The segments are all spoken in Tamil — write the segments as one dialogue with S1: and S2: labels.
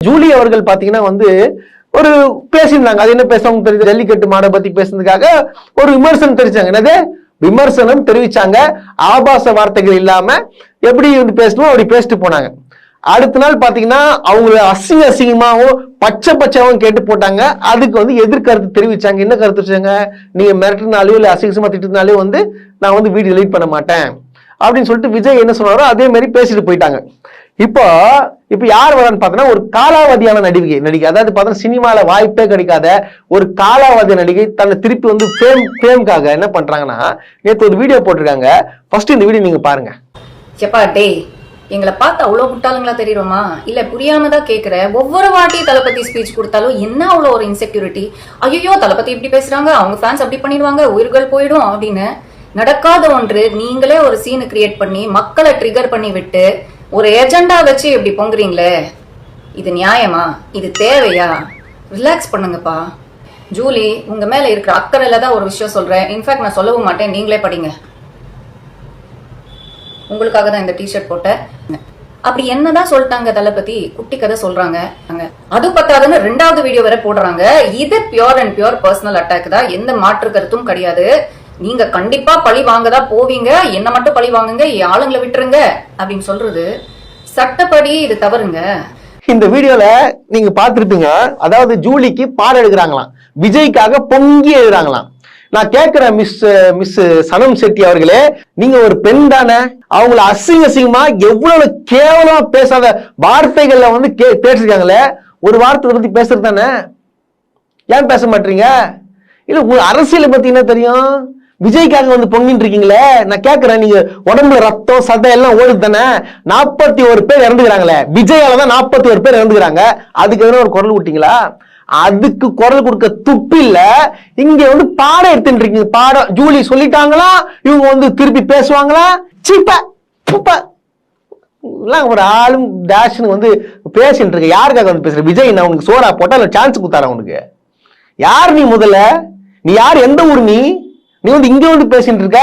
S1: ஜூலி அவர்கள் பாத்தீங்கன்னா வந்து ஒரு பேசியிருந்தாங்க. அது என்ன பேசுவாங்க தெரியுது, ஜல்லிக்கட்டு மாடை பத்தி பேசுனதுக்காக ஒரு விமர்சனம் தெரிவிச்சாங்க. என்னது விமர்சனம் தெரிவிச்சாங்க. ஆபாச வார்த்தைகள் இல்லாம எப்படி வந்து பேசணும் அப்படி பேசிட்டு போனாங்க. அடுத்த நாள் பாத்தீங்கன்னா அவங்க அசிங்கமாவும் பச்சையாவும் கேட்டு போட்டாங்க. அதுக்கு வந்து எதிர்கருத்து தெரிவிச்சாங்க. என்ன கருத்து வச்சாங்க, நீங்க மிரட்டினாலையோ இல்ல அசிங்கமா திட்டினாலையோ வந்து நான் வந்து வீடியோ டெலீட் பண்ண மாட்டேன் அப்படின்னு சொல்லிட்டு விஜய் என்ன சொன்னாரோ அதே மாதிரி பேசிட்டு போயிட்டாங்க. இப்போ யார் வரான்னு பார்த்தோன்னா ஒரு காலாவதியான நடிகை, அதாவது பார்த்தா சினிமால வாய்ப்பே கிடைக்காத ஒரு காலாவதிய நடிகை தன்னை திருப்பி வந்து ஃபேம்காக என்ன பண்றாங்கன்னா நேற்று ஒரு வீடியோ போட்டிருக்காங்க. ஃபர்ஸ்ட் இந்த வீடியோ நீங்க பாருங்க.
S2: எப்பா டேய், எங்களை பார்த்து அவ்வளவு முட்டாளுங்களா தெரியுமா? இல்ல புரியாமதான் கேக்குற. ஒவ்வொரு வாட்டியும் தளபதி ஸ்பீச் கொடுத்தாலும் என்ன அவ்வளவு ஒரு இன்செக்யூரிட்டி, ஐயோ தளபதி இப்படி பேசுறாங்க, அவங்க ஃபேன்ஸ் அப்படி பண்ணிடுவாங்க, உயிர்கள் போயிடும் அப்படின்னு. நடக்காத ஒன்று நீங்களே ஒரு சீனு கிரியேட் பண்ணி மக்களை ட்ரிகர் பண்ணி விட்டு ஒரு ஏஜெண்டா வச்சு இப்படி பொங்குறீங்களே, இது நியாயமா? இது தேவையா? ரிலாக்ஸ் பண்ணுங்கப்பா. ஜூலி, உங்க மேல இருக்கிற அக்கறையில தான் ஒரு விஷயம் சொல்றேன். இன்ஃபேக்ட் நான் சொல்லவும் மாட்டேன், நீங்களே படிங்க. உங்களுக்காக தான் இந்த டிஷர்ட் போட்டேன். அப்படி என்னதான் சொல்லிட்டாங்க தளபதி? குட்டி கதை சொல்றாங்க. அது பத்தாதுன்னு 2வது வீடியோ வேற போடுறாங்க. இது pure and pure personal attack தான், எந்த மாற்று கருத்தும் கிடையாது. நீங்க கண்டிப்பா பழி வாங்கதான் போவீங்க, என்ன மட்டும் பழி வாங்குங்க, ஆளுங்களை விட்டுருங்க அப்படின்னு சொல்றது சட்டப்படி இது தவறுங்க.
S1: இந்த வீடியோல நீங்க பாத்துருப்பீங்க. அதாவது ஜூலிக்கு பாடம் எடுக்கிறாங்களாம், விஜய்க்காக பொங்கி எழுதுறாங்களாம். நான் கேட்கிறேன் மிஸ் சனம் செட்டி அவர்களே, நீங்க ஒரு பெண் தானே, அவங்கள அசிங்கமா எவ்வளவு கேவலமா பேசாத வார்த்தைகள்ல வந்து பேசிருக்காங்களே, ஒரு வார்த்தை பத்தி பேசுறது தானே, ஏன் பேச மாட்டீங்க? இல்ல அரசியலை பத்தி என்ன தெரியும்? விஜய்க்காக வந்து பொங்கிட்டு இருக்கீங்களே. நான் கேட்கிறேன், நீங்க உடம்புல ரத்தம் சதை எல்லாம் ஓடுது தானே. 41 பேர் இறந்துக்கிறாங்களே, விஜயால தான் 41 பேர் இறந்துக்கிறாங்க. அதுக்கு எதனா ஒரு குரல் விட்டீங்களா? அதுக்கு குரல் கொடுக்க துப்பு இல்ல. இங்க வந்து பாடம் எடுத்துட்டு இருக்கீங்க. பாடம் ஜூலி சொல்லிட்டாங்களா, இவங்க வந்து திருப்பி பேசுவாங்களா? ஒரு ஆளும் டேஷன் வந்து பேசிட்டு இருக்க. யாருக்காக வந்து பேசுற? விஜய் நான் உனக்கு சோறா போட்டா இல்ல சான்ஸ் கொடுத்தாரா உனக்கு? யார் நீ? முதல்ல நீ யார்? எந்த ஊர்? நீ வந்து இங்க வந்து பேசிட்டு இருக்க.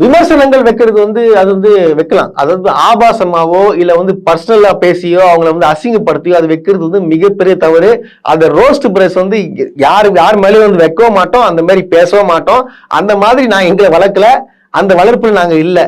S1: விமர்சனங்கள் வைக்கிறது வந்து அது வந்து வைக்கலாம். அதாவது ஆபாசமாவோ இல்ல வந்து பர்சனலா பேசியோ அவங்களை வந்து அசிங்கப்படுத்தியோ அது வைக்கிறது வந்து மிகப்பெரிய தவறு. அந்த ரோஸ்ட் பிரஸ் வந்து யார் மேலேயும் வந்து வைக்கவும் மாட்டோம், அந்த மாதிரி பேசவும் மாட்டோம். அந்த மாதிரி நான் எங்களை வளர்க்கல, அந்த வளர்ப்புல நாங்க இல்ல.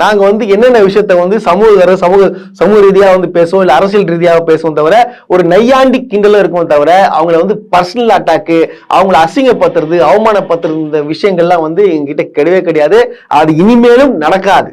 S1: நாங்க வந்து என்னென்ன விஷயத்த வந்து சமூக ரீதியா வந்து பேசுவோம், இல்ல அரசியல் ரீதியாக பேசுவோம் தவிர ஒரு நையாண்டி கிண்டல இருக்கும் தவிர அவங்கள வந்து பர்சனல் அட்டாக்கு, அவங்கள அசிங்கப்படுத்துறது, அவமானப்படுத்துறது, இந்த விஷயங்கள்லாம் வந்து எங்ககிட்ட கிடையவே கிடையாது. அது இனிமேலும் நடக்காது.